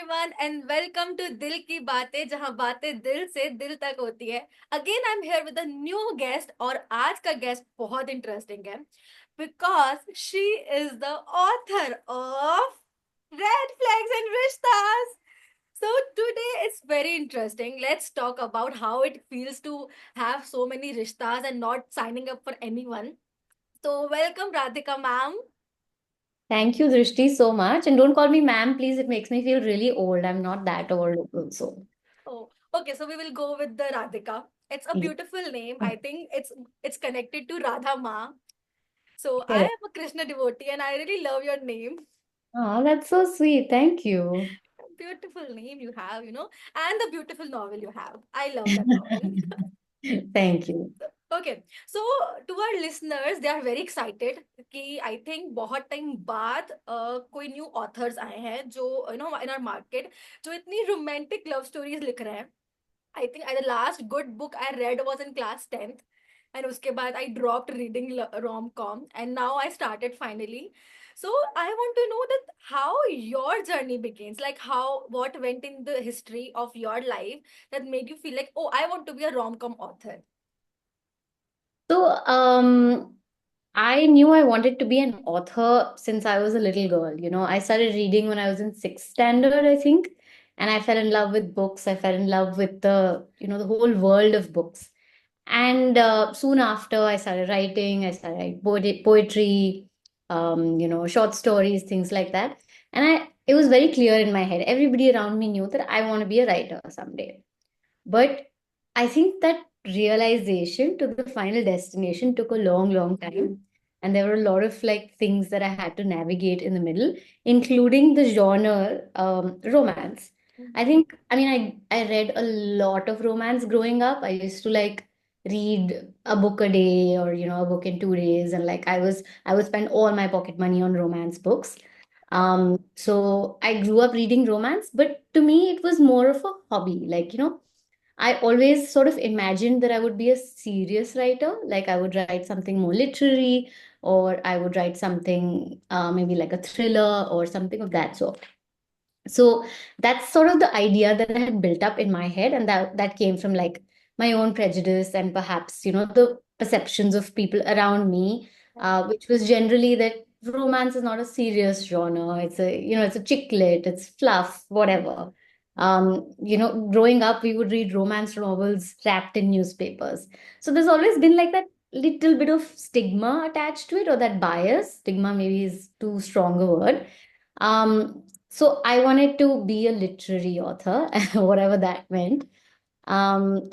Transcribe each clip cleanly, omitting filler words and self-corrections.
everyone and welcome to दिल की बातें जहां बातें दिल से दिल तक होती है. Again I'm here with a new guest और आज का guest बहुत interesting है because she is the author of Red Flags and Rishtas. So today it's very interesting. Let's talk about how it feels to have so many rishtas and not signing up for anyone. So welcome Radhika ma'am. Thank you, Drishti, so much. And don't call me ma'am, please. It makes me feel really old. I'm not that old also. Oh, okay. So we will go with the Radhika. It's a Yeah. beautiful name. I think it's connected to Radha Ma. So I Correct. am a Krishna devotee, and I really love your name. Oh, that's so sweet. Thank you. Beautiful name you have, and the beautiful novel you have. I love that novel. Thank you. Okay, so to our listeners, they are very excited कि I think बहुत time बाद कोई new authors आए हैं जो in our market जो इतनी romantic love stories लिख रहे हैं. I think the last good book I read was in class 10th. And uske baad I dropped reading rom-com and now I started finally. So I want to know that how your journey begins, like what went in the history of your life that made you feel like, oh, I want to be a rom-com author. So, I knew I wanted to be an author since I was a little girl. I started reading when I was in sixth standard, I think, and I fell in love with books. I fell in love with the whole world of books. And soon after, I started writing. I started writing poetry, short stories, things like that. And it was very clear in my head. Everybody around me knew that I want to be a writer someday. But I think that realization to the final destination took a long, long time. And there were a lot of like things that I had to navigate in the middle, including the genre romance. I read a lot of romance growing up. I used to like read a book a day or a book in 2 days, and like I would spend all my pocket money on romance books. So I grew up reading romance, but to me it was more of a hobby. I always sort of imagined that I would be a serious writer, like I would write something more literary, or I would write something maybe like a thriller or something of that sort. So that's sort of the idea that I had built up in my head, and that came from like my own prejudice and perhaps the perceptions of people around me, which was generally that romance is not a serious genre. It's a chick lit, it's fluff, whatever. Growing up, we would read romance novels wrapped in newspapers. So there's always been like that little bit of stigma attached to it, or that bias. Stigma maybe is too strong a word. So I wanted to be a literary author, whatever that meant.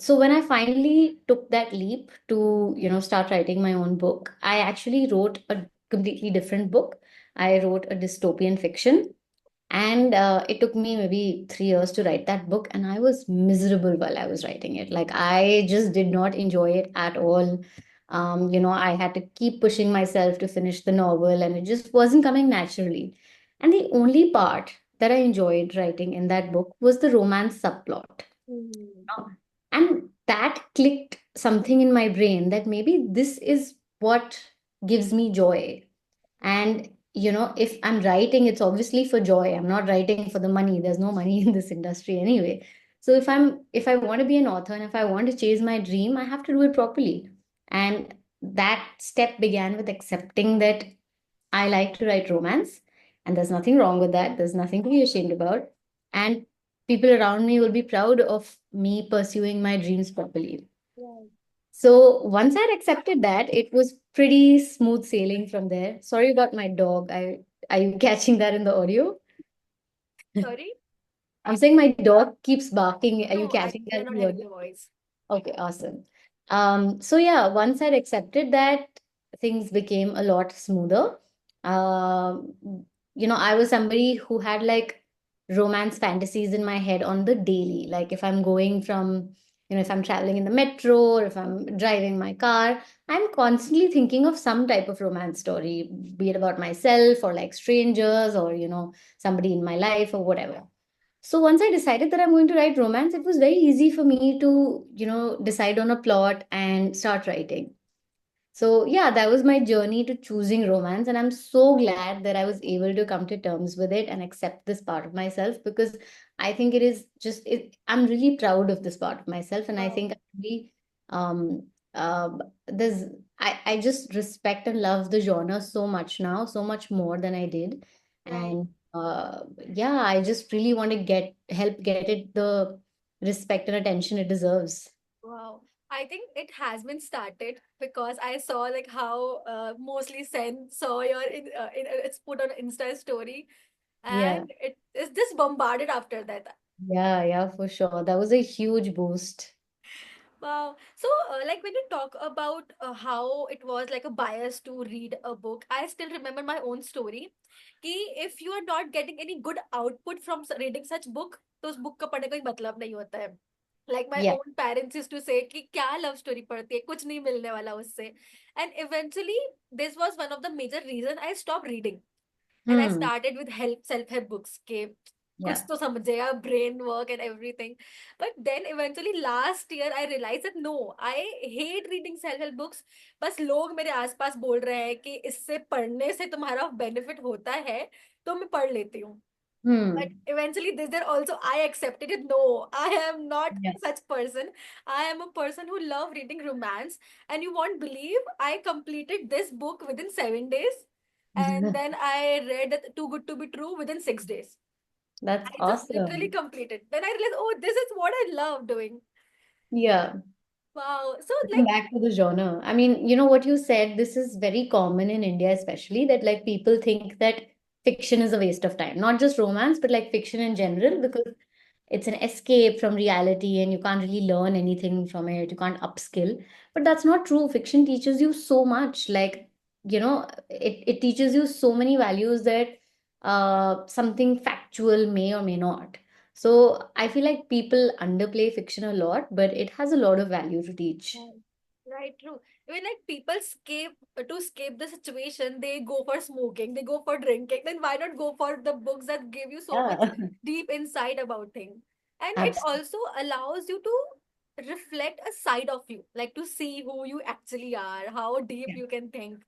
So when I finally took that leap to, start writing my own book, I actually wrote a completely different book. I wrote a dystopian fiction, and it took me maybe 3 years to write that book, and I was miserable while I was writing it. Like I just did not enjoy it at all. I had to keep pushing myself to finish the novel, and it just wasn't coming naturally. And the only part that I enjoyed writing in that book was the romance subplot. Mm. Oh. And that clicked something in my brain that maybe this is what gives me joy. And, if I'm writing, it's obviously for joy. I'm not writing for the money. There's no money in this industry anyway. So if I want to be an author and if I want to chase my dream, I have to do it properly. And that step began with accepting that I like to write romance, and there's nothing wrong with that. There's nothing to be ashamed about. And people around me will be proud of me pursuing my dreams properly. Right. So once I'd accepted that, it was pretty smooth sailing from there. Sorry about my dog. Are you catching that in the audio? Sorry? I'm saying my dog keeps barking. Are you No, catching we are that not in the having audio? the voice. Okay, awesome. So yeah, once I'd accepted that, things became a lot smoother. Um, I was somebody who had like romance fantasies in my head on the daily. Like if I'm going from, if I'm traveling in the metro or if I'm driving my car, I'm constantly thinking of some type of romance story, be it about myself or like strangers or, somebody in my life or whatever. So once I decided that I'm going to write romance, it was very easy for me to, decide on a plot and start writing. So yeah, that was my journey to choosing romance, and I'm so glad that I was able to come to terms with it and accept this part of myself, because I think it is just I'm really proud of this part of myself, and I Wow. think I really um there's I just respect and love the genre so much now, so much more than I did, Right. and yeah, I just really want to help get it the respect and attention it deserves. Wow. I think it has been started because I saw like how mostly Sen saw it's put on Insta story, Yeah. and it is just bombarded after that. Yeah, yeah, for sure. That was a huge boost. Wow. So, like when you talk about how it was like a bias to read a book, I still remember my own story. कि if you are not getting any good output from reading such book, तो उस book का पढ़ने का कोई मतलब नहीं होता है. Like my Yeah. own parents used to say कि क्या love story पढ़ती है, कुछ नहीं मिलने वाला उससे. And eventually, this was one of the major reason I stopped reading. And I Hmm. started with help self-help books के कुछ Yeah. तो समझेगा brain work and everything. But then eventually last year I realized that no, I hate reading self-help books. बस लोग मेरे आसपास बोल रहे हैं कि इससे पढ़ने से तुम्हारा benefit होता है, तो मैं पढ़ लेती हूँ. But Hmm. eventually this there also I accepted it. No, I am not Yeah. such person. I am a person who love reading romance, and you won't believe I completed this book within 7 days, and then I read Too Good to Be True within 6 days. That's I just literally awesome. completed. Then I realized, oh, this is what I love doing. Yeah. Wow. So Come like, back to the genre. I mean, you know what you said, this is very common in India, especially that like people think that fiction is a waste of time. Not just romance, but like fiction in general, because it's an escape from reality and you can't really learn anything from it. You can't upskill. But that's not true. Fiction teaches you so much. Like, it teaches you so many values that something factual may or may not. So I feel like people underplay fiction a lot, but it has a lot of value to teach. right, right, true. Even like people escape the situation, they go for smoking, they go for drinking. Then why not go for the books that give you so much Yeah, deep insight about things? And it absolutely. also allows you to reflect a side of you, like to see who you actually are, how deep Yeah. you can think.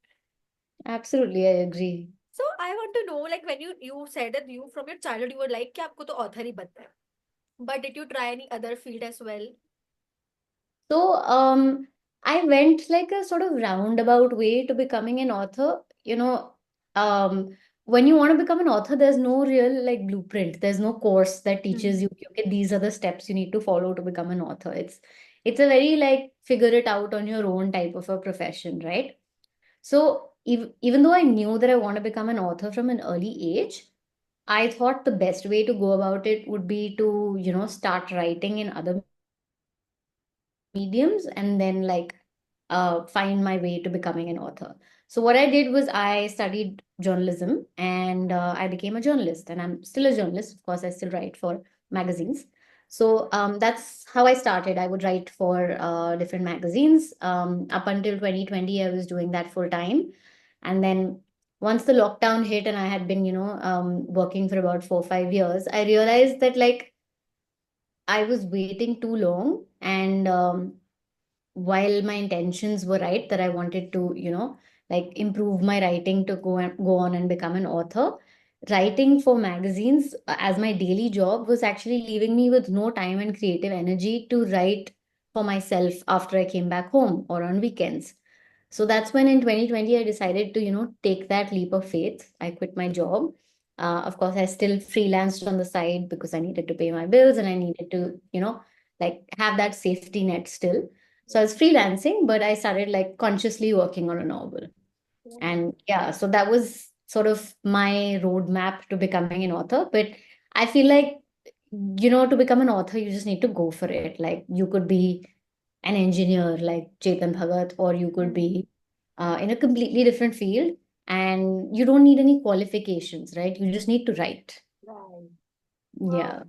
Absolutely, I agree. So I want to know, like when you said that you from your childhood you were like कि आपको तो author ही बनना है. But did you try any other field as well? So, I went like a sort of roundabout way to becoming an author. When you want to become an author, there's no real like blueprint. There's no course that teaches Hmm. you, okay, these are the steps you need to follow to become an author. It's a very like figure it out on your own type of a profession, right? So even though I knew that I want to become an author from an early age, I thought the best way to go about it would be to, start writing in other mediums and then like find my way to becoming an author. So what I did was I studied journalism and I became a journalist, and I'm still a journalist. Of course, I still write for magazines. So that's how I started. I would write for different magazines. Up until 2020, I was doing that full time. And then once the lockdown hit and I had been, working for about 4 or 5 years, I realized that like I was waiting too long, and while my intentions were right that I wanted to, like improve my writing to go on and become an author, writing for magazines as my daily job was actually leaving me with no time and creative energy to write for myself after I came back home or on weekends. So that's when in 2020 I decided to, take that leap of faith. I quit my job. Of course, I still freelanced on the side because I needed to pay my bills and I needed to, like have that safety net still. So I was freelancing, but I started like consciously working on a novel. And yeah, so that was sort of my roadmap to becoming an author. But I feel like, to become an author, you just need to go for it. Like you could be an engineer like Chetan Bhagat, or you could Hmm. be in a completely different field, and you don't need any qualifications, right? You just need to write. Right. Wow. Yeah.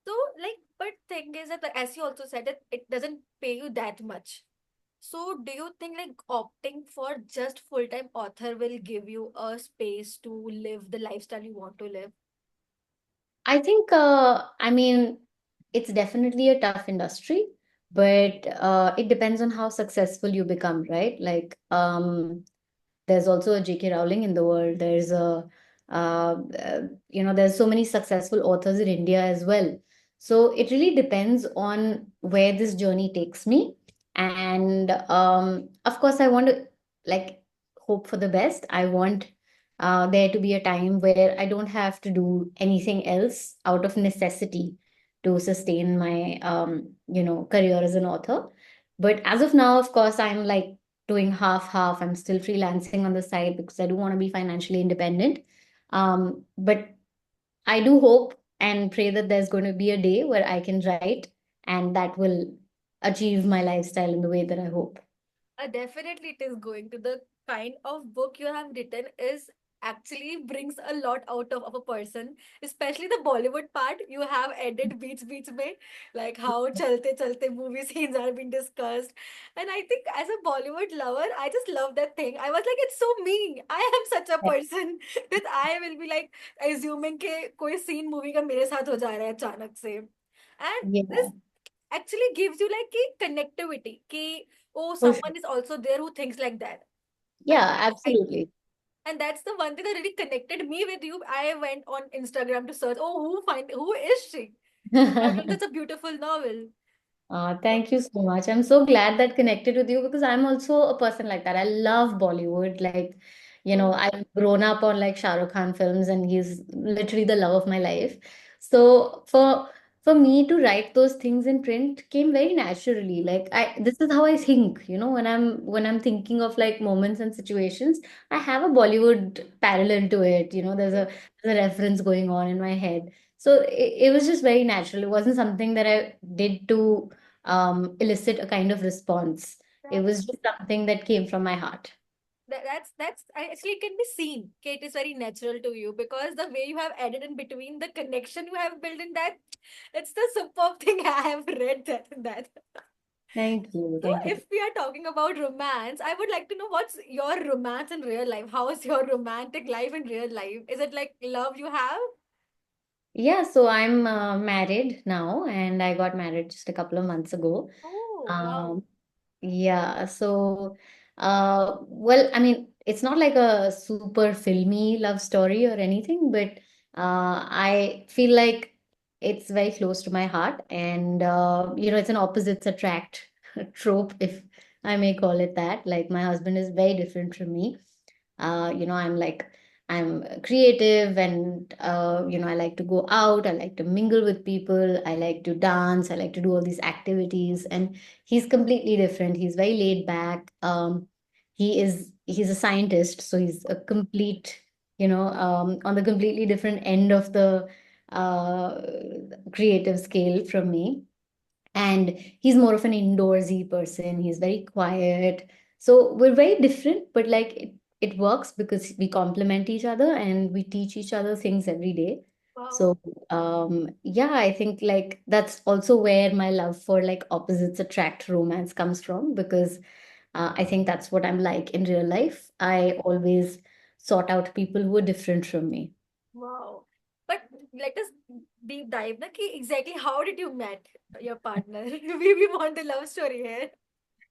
So, like, but thing is that, like, as you also said, that it doesn't pay you that much. So, do you think like opting for just full-time author will give you a space to live the lifestyle you want to live? I think, I mean, it's definitely a tough industry, but it depends on how successful you become, right? Like, there's also a J.K. Rowling in the world. There's there's so many successful authors in India as well. So it really depends on where this journey takes me. And of course, I want to like hope for the best. I want there to be a time where I don't have to do anything else out of necessity to sustain my career as an author. But as of now, of course, I'm like doing half half. I'm still freelancing on the side because I do want to be financially independent. But I do hope and pray that there's going to be a day where I can write and that will achieve my lifestyle in the way that I hope. Definitely, it is going to. The kind of book you have written is actually brings a lot out of a person, especially the Bollywood part. You have added beach mein, like how chalte chalte movie scenes are being discussed. And I think as a Bollywood lover, I just love that thing. I was like, it's so me. I am such a person that I will be like assuming के कोई scene movie का मेरे साथ हो जा रहा है अचानक से. And this Yeah, actually gives you like a connectivity कि oh, for sure. someone is also there who thinks like that. And Yeah, absolutely. and that's the one thing that really connected me with you. I went on Instagram to search, oh, who is she? I've read such a beautiful novel. Thank you so much. I'm so glad that connected with you because I'm also a person like that. I love Bollywood. Like, Oh, I've grown up on like Shah Rukh Khan films and he's literally the love of my life. So for me to write those things in print came very naturally. Like this is how I think, when I'm thinking of like moments and situations, I have a Bollywood parallel to it. There's a reference going on in my head. So it was just very natural. It wasn't something that I did to elicit a kind of response. It that's was just something that came from my heart. that's actually it can be seen. Okay, it is very natural to you because the way you have added in between the connection you have built in that, it's the superb thing I have read that. Thank you. So, Thank you. if we are talking about romance, I would like to know what's your romance in real life? How is your romantic life in real life? Is it like love you have? Yeah, so I'm married now, and I got married just a couple of months ago. Oh, wow. Um, yeah, so well, I mean, it's not like a super filmy love story or anything, but I feel like it's very close to my heart, and it's an opposites attract trope, if I may call it that. Like my husband is very different from me. I'm creative and I like to go out, I like to mingle with people, I like to dance, I like to do all these activities, and he's completely different. He's very laid back. He's a scientist, so he's a complete, on the completely different end of the uh, creative scale from me. And he's more of an indoorsy person. He's very quiet. So we're very different, but like it works because we complement each other and we teach each other things every day. Wow. So yeah, I think like that's also where my love for like opposites attract romance comes from, because I think that's what I'm like in real life. I always sought out people who are different from me. Wow. But let us deep dive na ki exactly how did you met your partner? We want the love story here.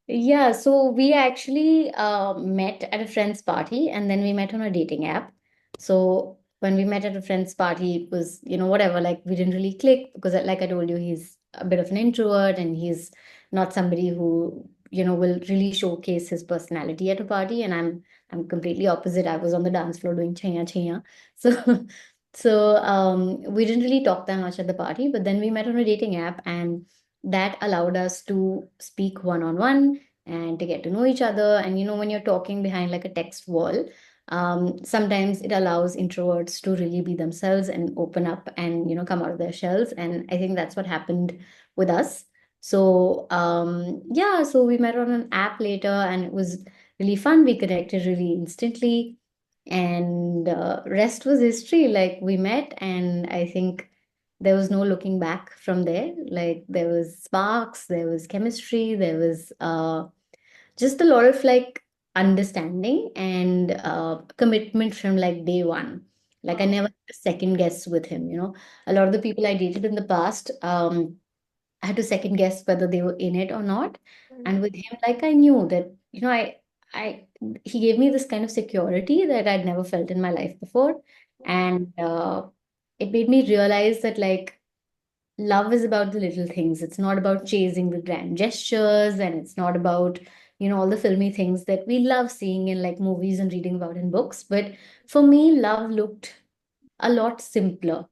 Yeah, so we actually met at a friend's party and then we met on a dating app. So when we met at a friend's party, it was, whatever, like we didn't really click because, like I told you, he's a bit of an introvert and he's not somebody who, will really showcase his personality at a party. And I'm completely opposite. I was on the dance floor doing chaya chaya. So, we didn't really talk that much at the party, but then we met on a dating app and that allowed us to speak one on one and to get to know each other. And when you're talking behind like a text wall, sometimes it allows introverts to really be themselves and open up and come out of their shells. And I think that's what happened with us. So yeah, so we met on an app later, and it was really fun. We connected really instantly, and rest was history. Like we met, and I think there was no looking back from there. Like there was sparks, there was chemistry, there was just a lot of like understanding and commitment from like day one. Like I Wow. never had a second guess with him. A lot of the people I dated in the past, I had to second guess whether they were in it or not. And Mm, with him, like I knew that, I he gave me this kind of security that I'd never felt in my life before. And it made me realize that like love is about the little things. It's not about chasing the grand gestures, and it's not about, all the filmy things that we love seeing in like movies and reading about in books. But for me, love looked a lot simpler.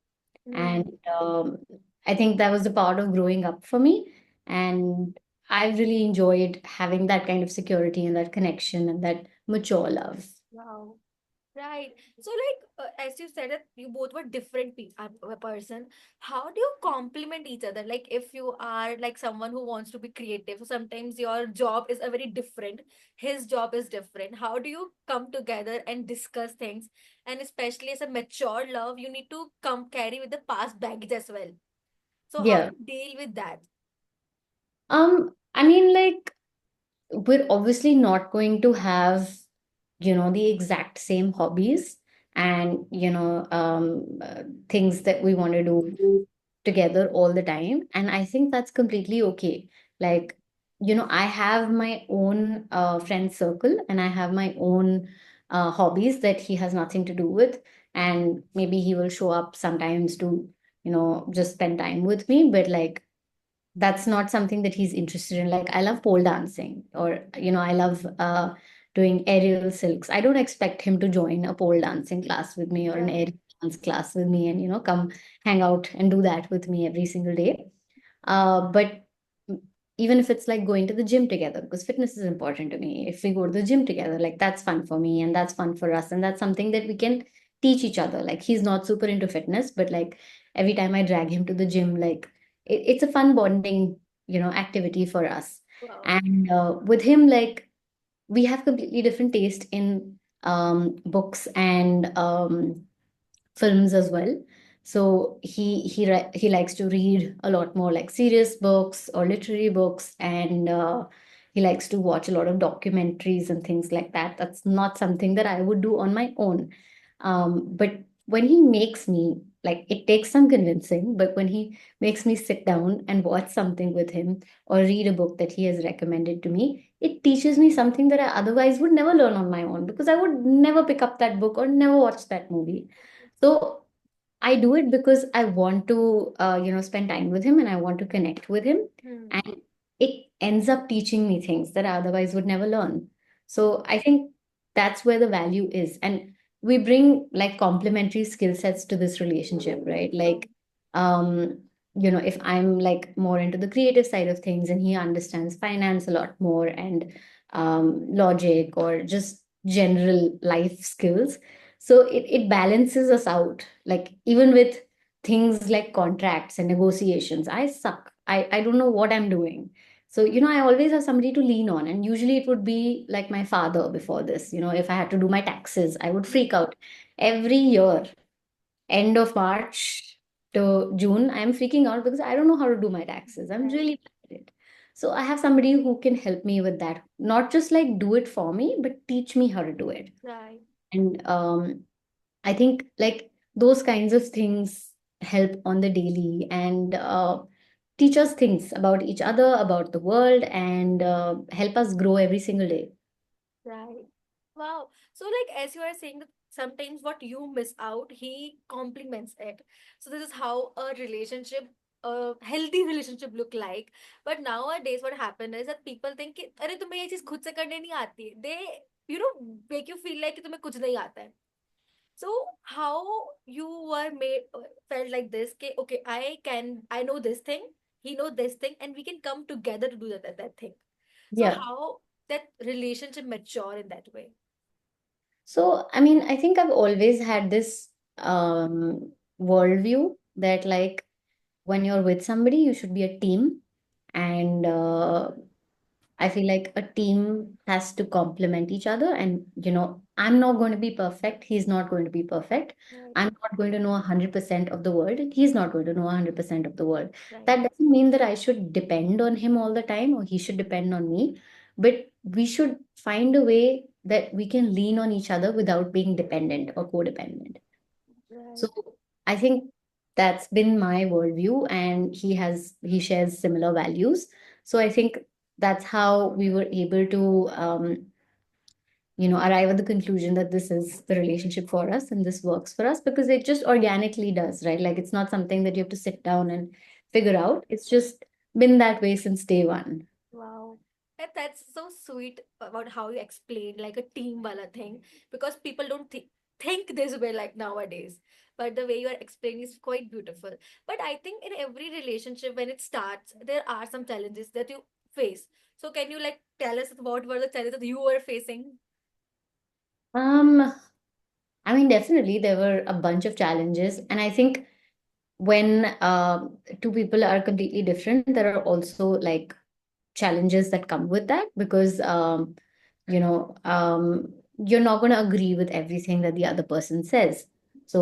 And mm. I think that was the part of growing up for me. And I really enjoyed having that kind of security and that connection and that mature love. Wow. Right. So, like, as you said that you both were different a person, how do you complement each other? Like, if you are like someone who wants to be creative, so sometimes your job is a very different, his job is different. How do you come together and discuss things? And especially as a mature love, you need to come carry with the past baggage as well. So, how do Yeah. you deal with that? I mean, like, we're obviously not going to have, the exact same hobbies and, things that we want to do together all the time. And I think that's completely okay. Like, I have my own friend circle, and I have my own hobbies that he has nothing to do with. And maybe he will show up sometimes to, just spend time with me. But like, that's not something that he's interested in. Like, I love pole dancing, or, I love doing aerial silks. I don't expect him to join a pole dancing class with me or an Right. aerial dance class with me and, come hang out and do that with me every single day. But even if it's like going to the gym together, because fitness is important to me. If we go to the gym together, like that's fun for me and that's fun for us. And that's something that we can teach each other. Like, he's not super into fitness, but like every time I drag him to the gym, like it's a fun bonding, activity for us. Wow. And with him, like we have completely different taste in books and films as well. So he likes to read a lot more like serious books or literary books, and he likes to watch a lot of documentaries and things like that. That's not something that I would do on my own. But when he makes me, like, it takes some convincing, but when he makes me sit down and watch something with him or read a book that he has recommended to me, it teaches me something that I otherwise would never learn on my own, because I would never pick up that book or never watch that movie. So I do it because I want to, spend time with him and I want to connect with him. Hmm. And it ends up teaching me things that I otherwise would never learn. So I think that's where the value is. And we bring like complementary skill sets to this relationship, right? Wow. Like, um, if I'm like more into the creative side of things and he understands finance a lot more, and logic or just general life skills, so it balances us out. Like, even with things like contracts and negotiations, I suck. I don't know what I'm doing. So, I always have somebody to lean on. And usually it would be like my father before this. If I had to do my taxes, I would freak out. Every year, end of March to June, I'm freaking out because I don't know how to do my taxes. I'm Right. really bad at it. So I have somebody who can help me with that. Not just like do it for me, but teach me how to do it. Right. And I think like those kinds of things help on the daily, and teach us things about each other, about the world, and help us grow every single day. Right. Wow. So, like, as you are saying that sometimes what you miss out, he compliments it. So, this is how a healthy relationship look like. But nowadays, what happened is that people think कि अरे तुम्हें ये चीज खुद से करने नहीं आती. They, make you feel like कि तुम्हें कुछ नहीं आता है. So, how you were felt like this? कि okay, I know this thing, he know this thing, and we can come together to do that thing. So Yeah. how that relationship mature in that way? So, I mean, I think I've always had this worldview that, like, when you're with somebody, you should be a team. And I feel like a team has to complement each other. And, I'm not going to be perfect. He's not going to be perfect. Right, I'm not going to know 100% of the world. And he's not going to know 100% of the world. right, That doesn't mean that I should depend on him all the time or he should depend on me. But we should find a way that we can lean on each other without being dependent or codependent. So right, I think that's been my worldview, and he shares similar values. So I think that's how we were able to arrive at the conclusion that this is the relationship for us and this works for us, because it just organically does, right? Like it's not something that you have to sit down and figure out. It's just been that way since day one. Wow. That's so sweet about how you explained like a team wala thing, because people don't think this way like nowadays. But the way you are explaining is quite beautiful. But I think in every relationship when it starts, there are some challenges that you face. So can you like tell us what were the challenges that you were facing? um I mean, definitely there were a bunch of challenges, and I think when two people are completely different, there are also like challenges that come with that, because you know um, you're not going to agree with everything that the other person says. So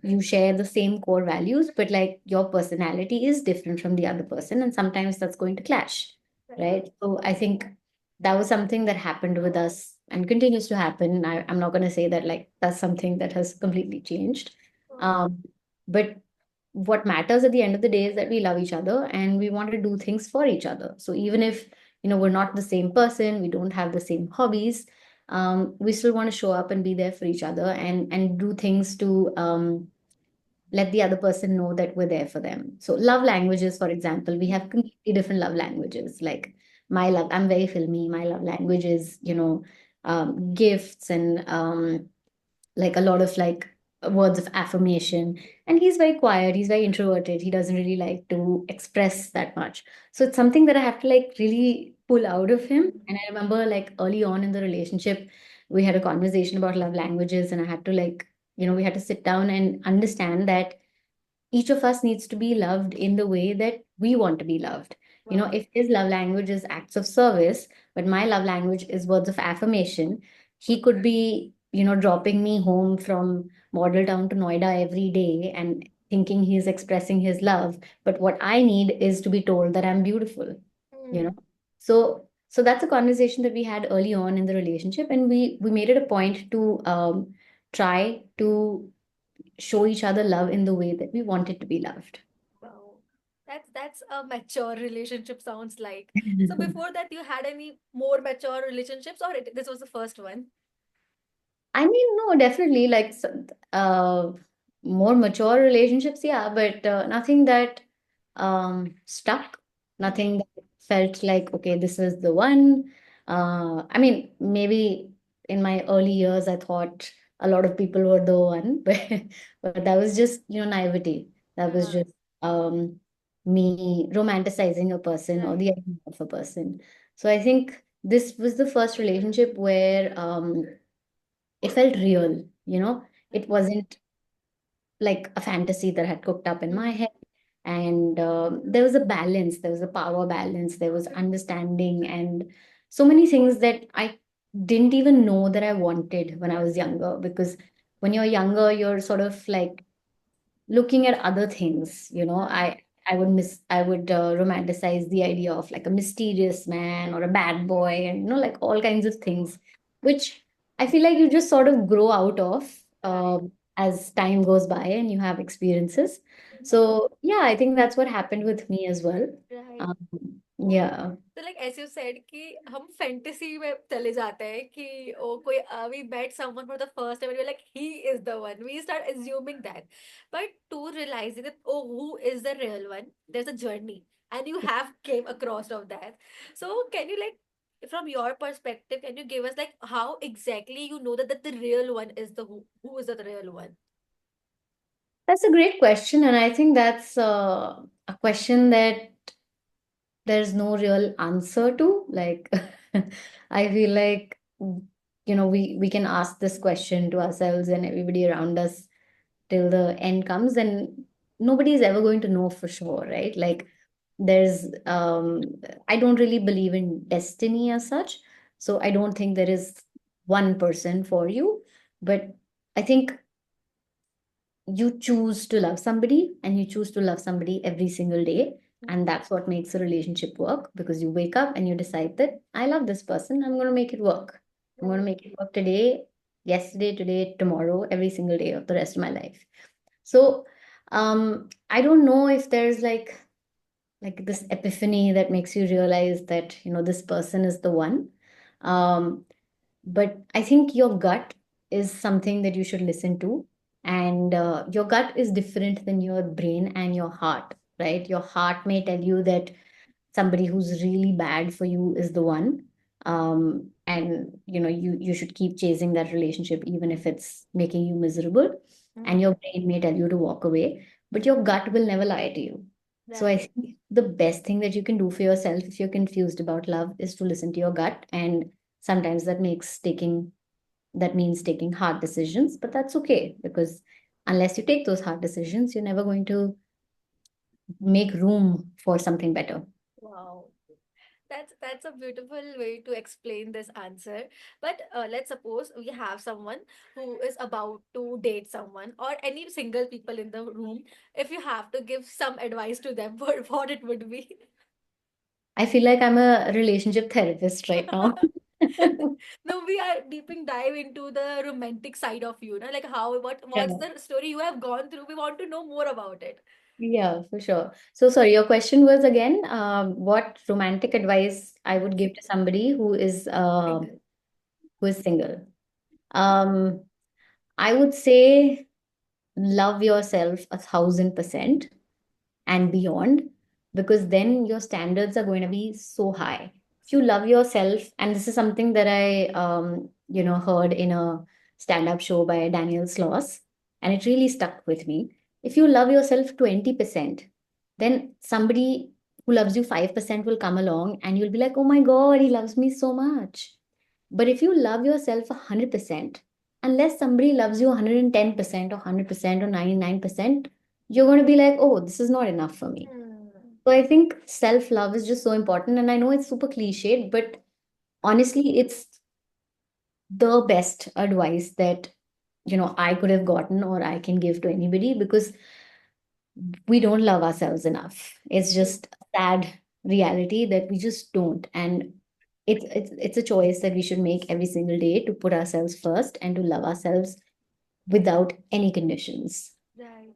you share the same core values, but like your personality is different from the other person, and sometimes that's going to clash, Right. right? So I think that was something that happened with us and continues to happen. I'm not going to say that like that's something that has completely changed, Oh, um, but what matters at the end of the day is that we love each other and we want to do things for each other. So even if we're not the same person, we don't have the same hobbies, we still want to show up and be there for each other, and do things to let the other person know that we're there for them. So love languages, for example, we have completely different love languages. Like I'm very filmy. My love language is gifts and like a lot of like words of affirmation, and he's very quiet, he's very introverted, he doesn't really like to express that much. So it's something that I have to like really pull out of him. And I remember like early on in the relationship, we had a conversation about love languages, and I had to like we had to sit down and understand that each of us needs to be loved in the way that we want to be loved. wow. If his love language is acts of service, but my love language is words of affirmation, he could be, dropping me home from Model Town to Noida every day and thinking he's expressing his love. But what I need is to be told that I'm beautiful, you know? Mm, So that's a conversation that we had early on in the relationship, and we made it a point to try to show each other love in the way that we want it to be loved. wow. That's a mature relationship sounds like. So before that, you had any more mature relationships, or this was the first one? I mean, no, definitely like more mature relationships, yeah, but nothing that stuck, Mm, nothing that felt like, okay, this is the one. I mean, maybe in my early years, I thought a lot of people were the one, but that was just, naivety. That was yeah, just um, me romanticizing a person or right. the idea of a person. So I think this was the first relationship where it felt real, it Mm, wasn't like a fantasy that had cooked up in my mm, head. And there was a balance, there was a power balance, there was understanding, and so many things that I didn't even know that I wanted when I was younger. Because when you're younger, you're sort of like looking at other things. yeah, I would romanticize the idea of like a mysterious man or a bad boy, and like all kinds of things, which I feel like you just sort of grow out of right. as time goes by and you have experiences. Mm, So yeah, I think that's what happened with me as well. right. um, yeah. तो like as you said कि हम fantasy में चले जाते हैं कि ओ कोई we met someone for the first time like he is the one we start assuming that but to realise that oh who is the real one there is a journey and you have came across of that. So can you like from your perspective can you give us like how exactly you know that the real one is the who is the real one? That's a great question, and I think that's a question that there's no real answer to. Like, I feel like, we can ask this question to ourselves and everybody around us till the end comes, and nobody's ever going to know for sure, right? Like, there's, I don't really believe in destiny as such. So I don't think there is one person for you. But I think you choose to love somebody, and you choose to love somebody every single day, and that's what makes a relationship work, because you wake up and you decide that I love this person, I'm going to make it work. I'm going to Right. make it work today, yesterday, today, tomorrow, every single day of the rest of my life. So I don't know if there's like this epiphany that makes you realize that, this person is the one. Um, but I think your gut is something that you should listen to. And your gut is different than your brain and your heart, right? Your heart may tell you that somebody who's really bad for you is the one. And you should keep chasing that relationship even if it's making you miserable. And Mm. your brain may tell you to walk away, but your gut will never lie to you. So I Right. think the best thing that you can do for yourself if you're confused about love is to listen to your gut. And sometimes that means taking hard decisions, but that's okay, because unless you take those hard decisions, you're never going to make room for something better. Wow. That's a beautiful way to explain this answer. But let's suppose we have someone who is about to date someone, or any single people in the room. If you have to give some advice to them, what it would be? I feel like I'm a relationship therapist right now. No, we are deeping dive into the romantic side of you, like how Yeah. what's the story you have gone through? We want to know more about it. Yeah, for sure. So sorry, your question was again, what romantic advice I would give to somebody Single. who is single. Um, I would say love yourself 1,000% and beyond, because then your standards are going to be so high. If you love yourself, and this is something that I heard in a stand-up show by Daniel Sloss, and it really stuck with me. If you love yourself 20%, then somebody who loves you 5% will come along and you'll be like, oh my God, he loves me so much. But if you love yourself 100%, unless somebody loves you 110% or 100% or 99%, you're going to be like, oh, this is not enough for me. Hmm. So I think self love is just so important. And I know it's super cliched, but honestly, it's the best advice that, I could have gotten or I can give to anybody, because we don't love ourselves enough. It's True. just a sad reality that we just don't. And it's a choice that we should make every single day to put ourselves first and to love ourselves without any conditions. Right.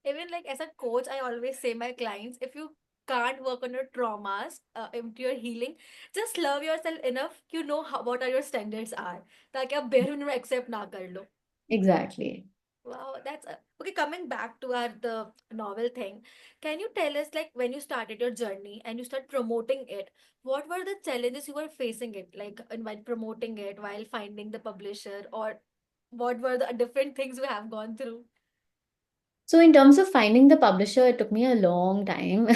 Even like as a coach, I always say my clients, if you can't work on your traumas, into your healing, just love yourself enough. You know what are your standards are. ताकि आप bare minimum accept ना कर लो. Exactly. Wow, that's okay. Coming back to our the novel thing, can you tell us, like, when you started your journey and you start promoting it, what were the challenges you were facing it, like while promoting it, while finding the publisher, or what were the different things we have gone through? So, in terms of finding the publisher, it took me a long time.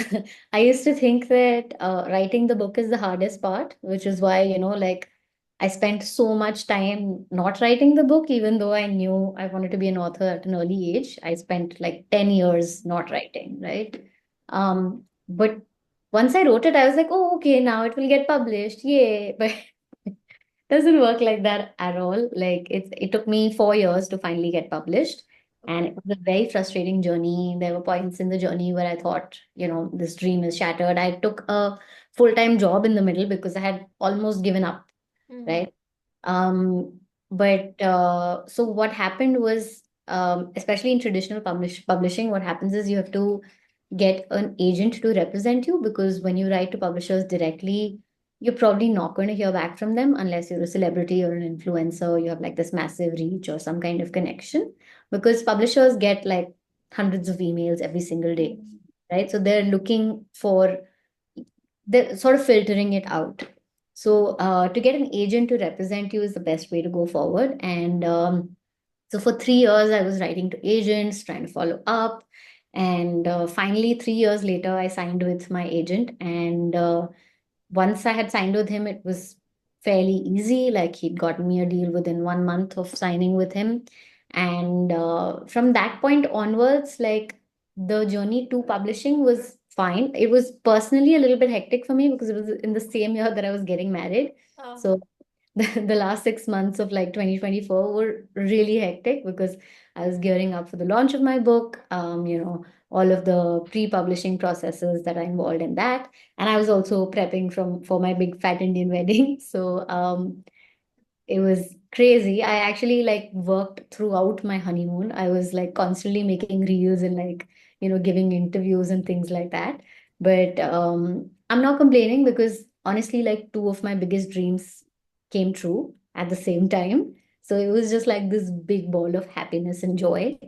I used to think that writing the book is the hardest part, which is why, like I spent so much time not writing the book, even though I knew I wanted to be an author at an early age. I spent like 10 years not writing, right? But once I wrote it, I was like, oh, okay, now it will get published. Yay. But doesn't work like that at all. Like it took me 4 years to finally get published. And Okay. it was a very frustrating journey. There were points in the journey where I thought, this dream is shattered. I took a full-time job in the middle because I had almost given up, Mm-hmm. right? Um, but so what happened was, especially in traditional publishing, what happens is you have to get an agent to represent you, because when you write to publishers directly, you're probably not going to hear back from them unless you're a celebrity or an influencer, you have like this massive reach or some kind of connection, because publishers get like hundreds of emails every single day, Mm-hmm. right? So they're sort of filtering it out. So to get an agent to represent you is the best way to go forward. And so for 3 years, I was writing to agents, trying to follow up. And finally, 3 years later, I signed with my agent. And once I had signed with him, it was fairly easy. Like he'd gotten me a deal within 1 month of signing with him. And from that point onwards, like the journey to publishing was fine. It was personally a little bit hectic for me because it was in the same year that I was getting married. Uh, So the last 6 months of like 2024 were really hectic because I was gearing up for the launch of my book, all of the pre-publishing processes that are involved in that. And I was also prepping for my big fat Indian wedding. So it was crazy. I actually like worked throughout my honeymoon. I was like constantly making reels and like, giving interviews and things like that. But I'm not complaining because honestly, like two of my biggest dreams came true at the same time. So it was just like this big ball of happiness and joy.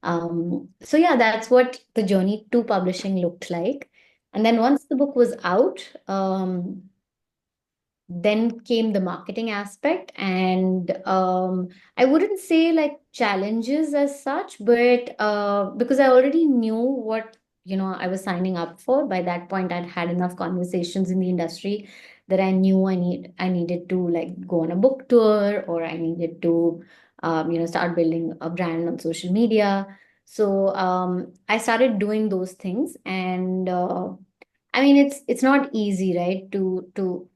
So yeah, that's what the journey to publishing looked like. And then once the book was out, then came the marketing aspect, and I wouldn't say like challenges as such, but because I already knew what I was signing up for. By that point, I'd had enough conversations in the industry that I knew I needed to like go on a book tour, or I needed to start building a brand on social media. So I started doing those things, and I mean, it's not easy, right? To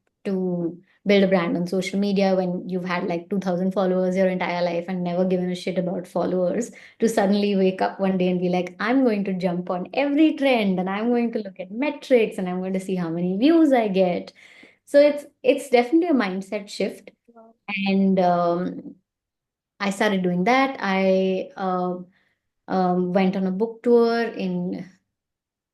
build a brand on social media when you've had like 2,000 followers your entire life and never given a shit about followers, to suddenly wake up one day and be like, I'm going to jump on every trend and I'm going to look at metrics and I'm going to see how many views I get. So it's definitely a mindset shift. Wow. And I started doing that. I went on a book tour in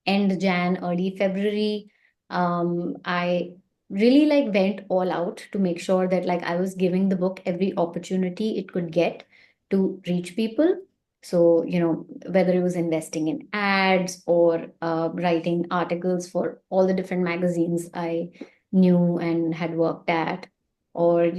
end Jan, early February. I really like went all out to make sure that like I was giving the book every opportunity it could get to reach people. So, whether it was investing in ads or writing articles for all the different magazines I knew and had worked at, or,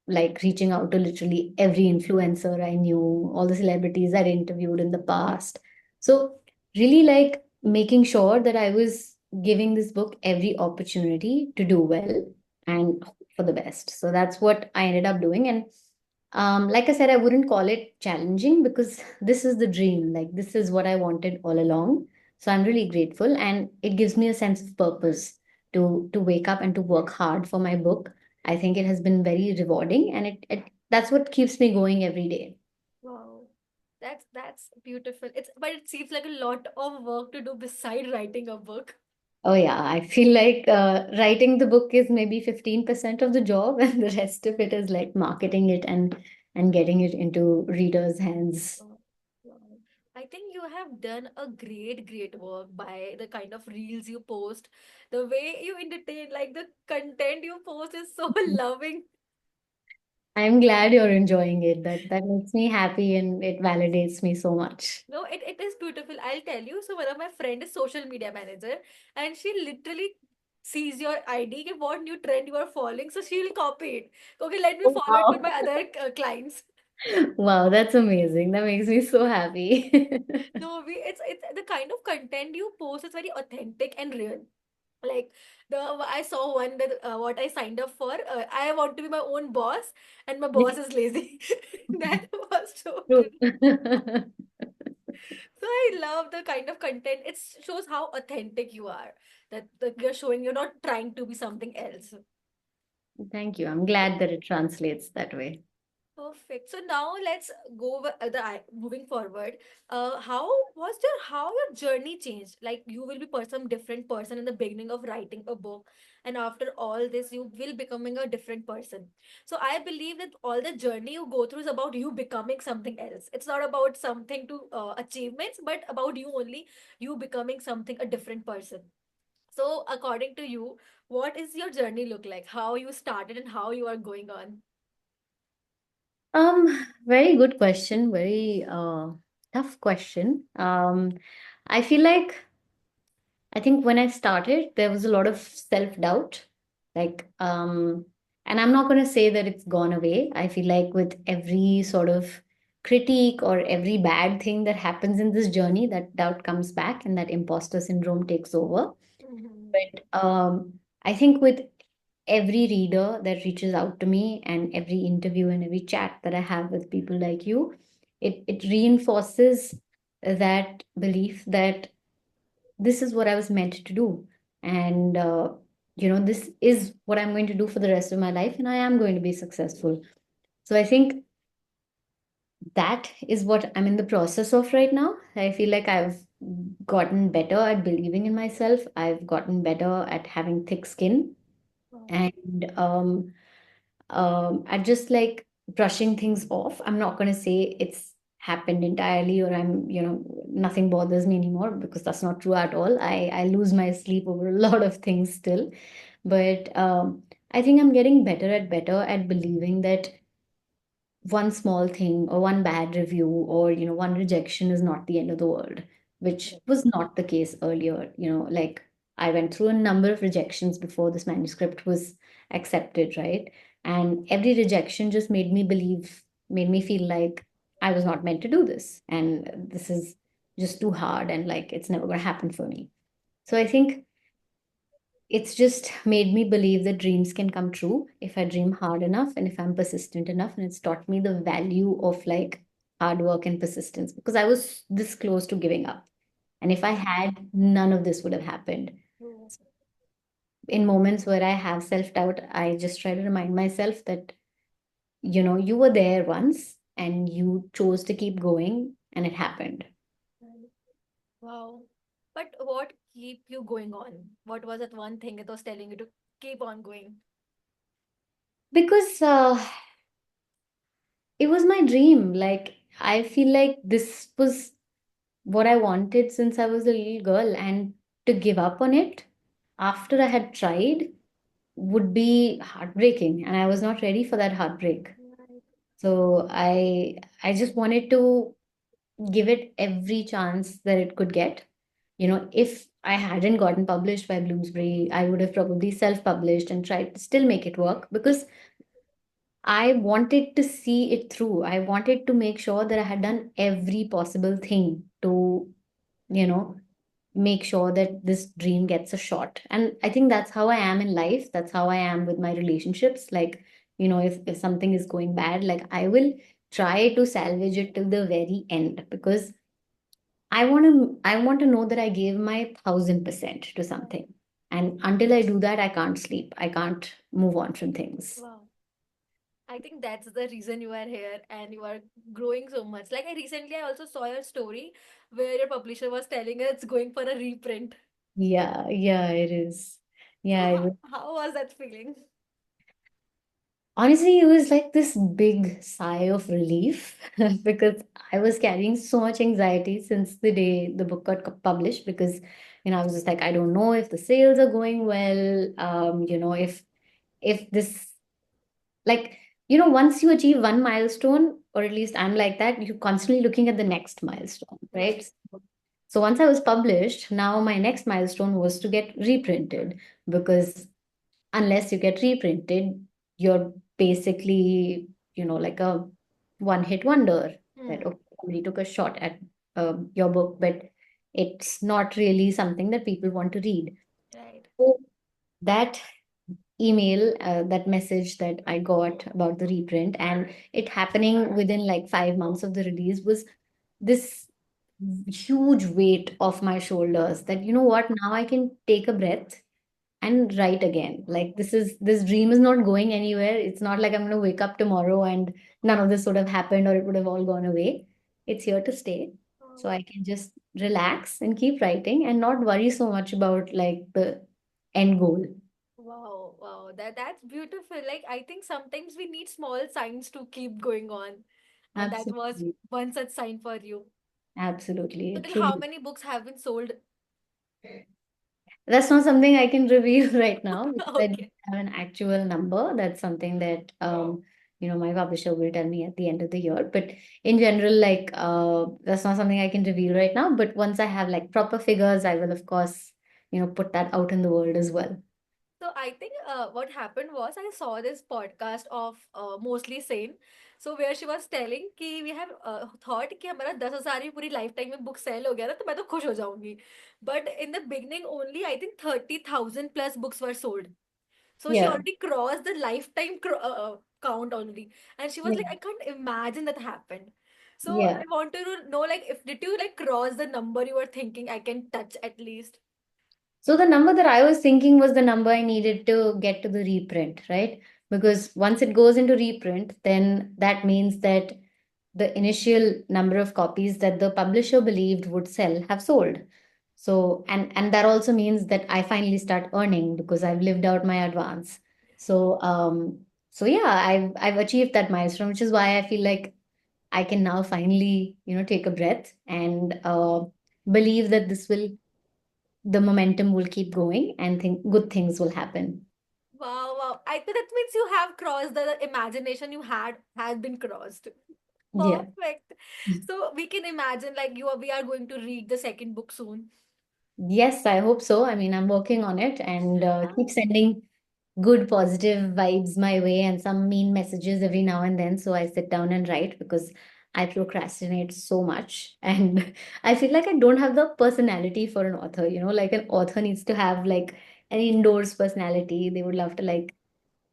like reaching out to literally every influencer I knew, all the celebrities I'd interviewed in the past. So really like making sure that I was giving this book every opportunity to do well and hope for the best. So that's what I ended up doing. And like I said, I wouldn't call it challenging because this is the dream. Like this is what I wanted all along. So I'm really grateful, and it gives me a sense of purpose to wake up and to work hard for my book. I think it has been very rewarding, and it that's what keeps me going every day. Wow. That's beautiful. It's but it seems like a lot of work to do beside writing a book. Oh yeah, I feel like writing the book is maybe 15% of the job, and the rest of it is like marketing it and getting it into readers' hands. Wow. Wow. I think you have done a great work by the kind of reels you post, the way you entertain, like the content you post is so loving. I'm glad you're enjoying it. That makes me happy and it validates me so much. No, it is beautiful. I'll tell you. So one of my friend is social media manager, and she literally sees your ID, ke what new trend you are following, so she'll copy it. Okay, let me Oh, follow it for wow. my other clients. Wow, that's amazing. That makes me so happy. No, it's the kind of content you post is very authentic and real. Like the I saw one that what I signed up for. I want to be my own boss, and my boss is lazy. That was so True. true. So I love the kind of content. It shows how authentic you are. That you're showing you're not trying to be something else. Thank you. I'm glad that it translates that way. Perfect. So now let's go moving forward. How was your journey changed? Like you will be some different person in the beginning of writing a book, and after all this, you will becoming a different person. So I believe that all the journey you go through is about you becoming something else. It's not about something to achievements, but about you only, you becoming something a different person. So according to you, what is your journey look like? How you started and how you are going on? Very good question. Very tough question. I feel like I think when I started, there was a lot of self-doubt. Like, and I'm not going to say that it's gone away. I feel like with every sort of critique or every bad thing that happens in this journey, that doubt comes back and that imposter syndrome takes over. Mhm. But I think with every reader that reaches out to me and every interview and every chat that I have with people like you, it reinforces that belief that this is what I was meant to do. And, this is what I'm going to do for the rest of my life, and I am going to be successful. So I think that is what I'm in the process of right now. I feel like I've gotten better at believing in myself, I've gotten better at having thick skin. Wow. And at just like brushing things off. I'm not going to say it's happened entirely or I'm, nothing bothers me anymore because that's not true at all. I lose my sleep over a lot of things still. But I think I'm getting better at believing that one small thing or one bad review or one rejection is not the end of the world, which was not the case earlier. Like I went through a number of rejections before this manuscript was accepted, right? And every rejection just made me feel like I was not meant to do this and this is just too hard and like it's never going to happen for me. So I think it's just made me believe that dreams can come true if I dream hard enough and if I'm persistent enough. And it's taught me the value of like hard work and persistence because I was this close to giving up. And if I had, none of this would have happened. True. In moments where I have self doubt, I just try to remind myself that, you were there once and you chose to keep going and it happened. Right. Wow. But what keep you going on? What was that one thing that was telling you to keep on going? Because it was my dream. Like, I feel like this was what I wanted since I was a little girl, and to give up on it after I had tried would be heartbreaking, and I was not ready for that heartbreak. Right. So I just wanted to give it every chance that it could get. If I hadn't gotten published by Bloomsbury, I would have probably self-published and tried to still make it work because I wanted to see it through. I wanted to make sure that I had done every possible thing to, you know, make sure that this dream gets a shot. And I think that's how I am in life. That's how I am with my relationships. Like, if something is going bad, like I will try to salvage it till the very end because I want to know that I gave my 1,000% to Right. something. And until I do that, I can't sleep. I can't move on from things. Wow. I think that's the reason you are here and you are growing so much. Like I recently I also saw your story where your publisher was telling us it's going for a reprint. Yeah, yeah, it is. So Yeah, how was that feeling? honestly, it was like this big sigh of relief because I was carrying so much anxiety since the day the book got published because, I was just like, I don't know if the sales are going well, if this like, once you achieve one milestone, or at least I'm like that, you're constantly looking at the next milestone, right? Right. So once I was published, now my next milestone was to get reprinted because unless you get reprinted, you're basically, like a one hit wonder that Hmm. okay, somebody took a shot at your book, but it's not really something that people want to read. Right. So that email, that message that I got about the reprint and it happening within like 5 months of the release was this huge weight off my shoulders that, what, now I can take a breath and write again. Like this dream is not going anywhere. It's not like I'm going to wake up tomorrow and none of this would have happened or it would have all gone away. It's here to stay. So Oh, I can just relax and keep writing and not worry so much about like the end goal. wow, wow. That's beautiful. Like I think sometimes we need small signs to keep going on. And that was Absolutely. one such sign for you. Absolutely. So It then how truly. many books have been sold? That's not something I can reveal right now because I don't Okay. have an actual number. That's something that my publisher will tell me at the end of the year. But in general, like that's not something I can reveal right now. But once I have like proper figures, I will of course, put that out in the world as well. So I think what happened was I saw this podcast of mostly sane. So where she was telling कि we have thought कि हमारा 10,000 ही पूरी life time में book cell हो गया ना तो मैं तो खुश हो जाऊंगी. But in the beginning only I think 30,000 plus books were sold. So she Yeah. already crossed the lifetime count already. And she was Yeah. like, I can't imagine that happened. So Yeah. I wanted to know like if did you like cross the number you were thinking I can touch at least? So the number that I was thinking was the number I needed to get to the reprint, right? Because once it goes into reprint, then that means that the initial number of copies that the publisher believed would sell have sold. So and that also means that I finally start earning because I've lived out my advance. So So yeah, I've achieved that milestone, which is why I feel like I can now finally, take a breath and believe that the momentum will keep going and think good things will happen. Wow, wow. I think that means you have crossed the imagination you had has been crossed. Yeah. Perfect. So we can imagine like we are going to read the second book soon. Yes, I hope so. I mean, I'm working on it and keep Ah. sending good positive vibes my way and some mean messages every now and then. So I sit down and write because I procrastinate so much. And I feel like I don't have the personality for an author, like an author needs to have like an indoors personality. They would love to like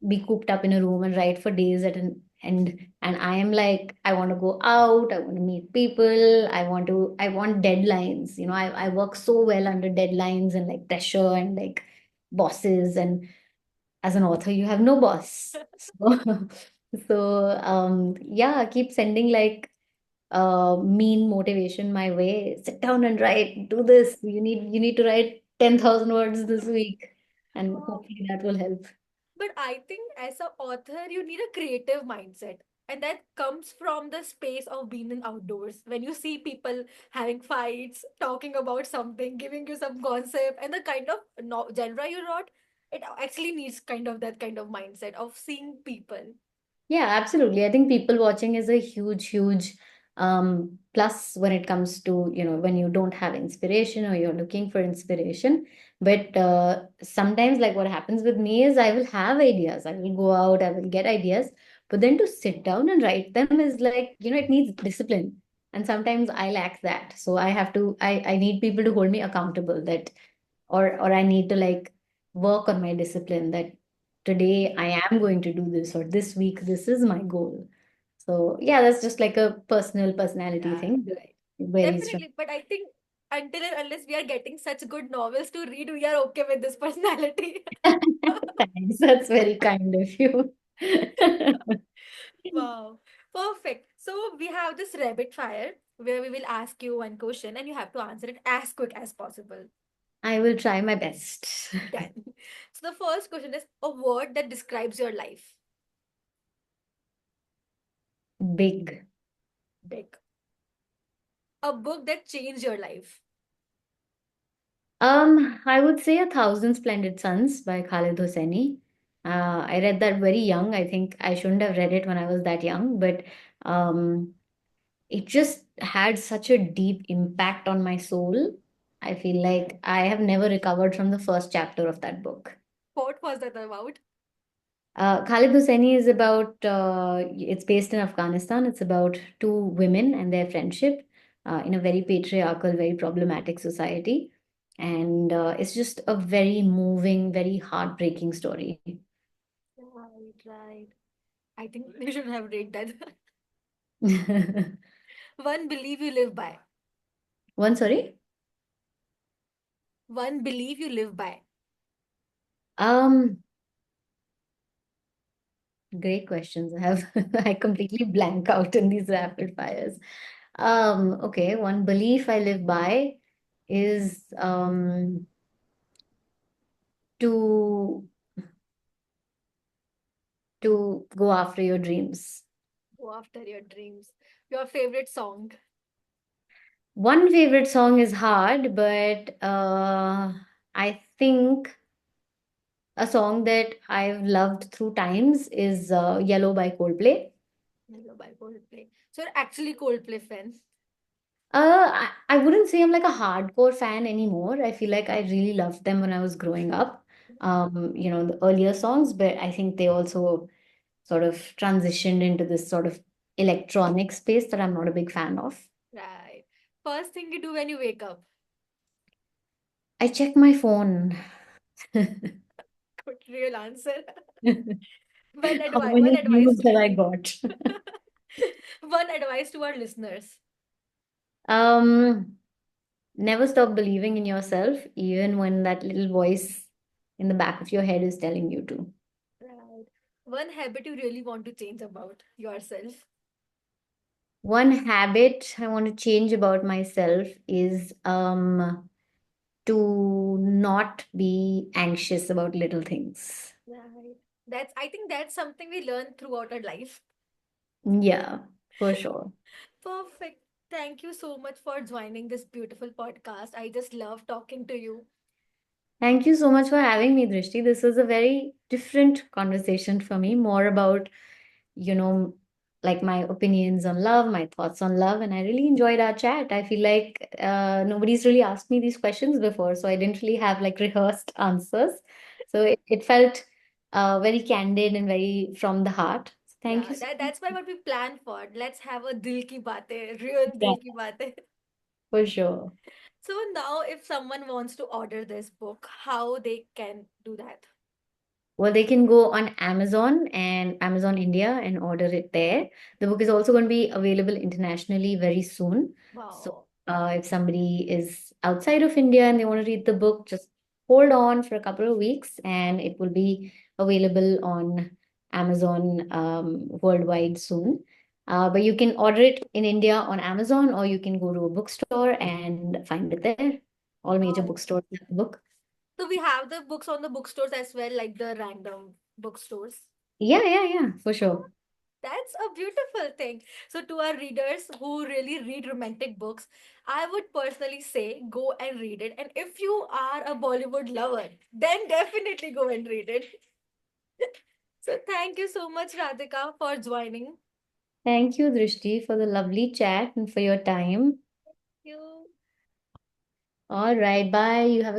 be cooped up in a room and write for days at an end. And I am like, I want to go out, I want to meet people, I want deadlines. I work so well under deadlines and like pressure and like bosses. And as an author, you have no boss. So yeah, keep sending like mean motivation my way. Sit down and write, do this. You need to write 10,000 words this week. And Wow. hopefully that will help. But I think as an author, you need a creative mindset. And that comes from the space of being in outdoors. When you see people having fights, talking about something, giving you some concept, and the kind of genre you wrote, it actually needs kind of that kind of mindset of seeing people. Yeah, absolutely. I think people watching is a huge, huge plus when it comes to, when you don't have inspiration or you're looking for inspiration. But sometimes, like what happens with me is I will have ideas. I will go out, I will get ideas. But then to sit down and write them is like, it needs discipline. And sometimes I lack that. So I need people to hold me accountable that or I need to like work on my discipline that today I am going to do this or this week this is my goal. So yeah, that's just like a personal personality Yeah, thing. right. It varies from Definitely. But I think until and unless we are getting such good novels to read, we are okay with this personality. thanks. That's very kind of you. Wow. Perfect. So we have this rapid fire where we will ask you one question and you have to answer it as quick as possible. I will try my best. Done. So the first question is a word that describes your life. Big. Big. A book that changed your life. I would say A Thousand Splendid Suns by Khalid Hosseini. I read that very young. I think I shouldn't have read it when I was that young, but um, it just had such a deep impact on my soul. I feel like I have never recovered from the first chapter of that book. What was that about? Khalid Hosseini is about, it's based in Afghanistan. It's about two women and their friendship in a very patriarchal, very problematic society. And it's just a very moving, very heartbreaking story. Right, right. I think you should have read that. One belief you live by. One, sorry. One belief you live by. Um, Great questions. I have I completely blank out in these rapid fires. Okay, one belief I live by is to go after your dreams. Go after your dreams. Your favorite song. One favorite song is hard, but I think a song that I've loved through times is Yellow by Coldplay. Hello by Coldplay. So you're actually Coldplay fan. I wouldn't say I'm like a hardcore fan anymore. I feel like I really loved them when I was growing up. The earlier songs, but I think they also sort of transitioned into this sort of electronic space that I'm not a big fan of. Right. First thing you do when you wake up. I check my phone. Good real answer. How One many advice views to have I got? one advice to our listeners. Um, Never stop believing in yourself, even when that little voice in the back of your head is telling you to. Right. One habit you really want to change about yourself. One habit I want to change about myself is to not be anxious about little things. Right. That's, I think that's something we learn throughout our life. Yeah, for sure. Perfect. Thank you so much for joining this beautiful podcast. I just love talking to you. Thank you so much for having me, Drishti. This was a very different conversation for me, more about, you know, like my opinions on love, my thoughts on love, and I really enjoyed our chat. I feel like nobody's really asked me these questions before, so I didn't really have like rehearsed answers. So it felt very candid and very from the heart. Thank Yeah, you so that's why much. what we planned for. Let's have a dil ki baatein, real Yeah, dil ki baatein. for sure. So now if someone wants to order this book, how they can do that? Well, they can go on Amazon and Amazon India and order it there. The book is also going to be available internationally very soon. So, Wow. if somebody is outside of India and they want to read the book, just hold on for a couple of weeks and it will be available on Amazon worldwide soon. But you can order it in India on Amazon or you can go to a bookstore and find it there. All major Wow. bookstores have the book. So we have the books on the bookstores as well, like the random bookstores. Yeah, yeah, yeah, for Oh, sure. that's a beautiful thing. So, to our readers who really read romantic books, I would personally say go and read it. And if you are a Bollywood lover, then definitely go and read it. So, thank you so much, Radhika, for joining. Thank you, Drishti, for the lovely chat and for your time. You. All right, bye. You have a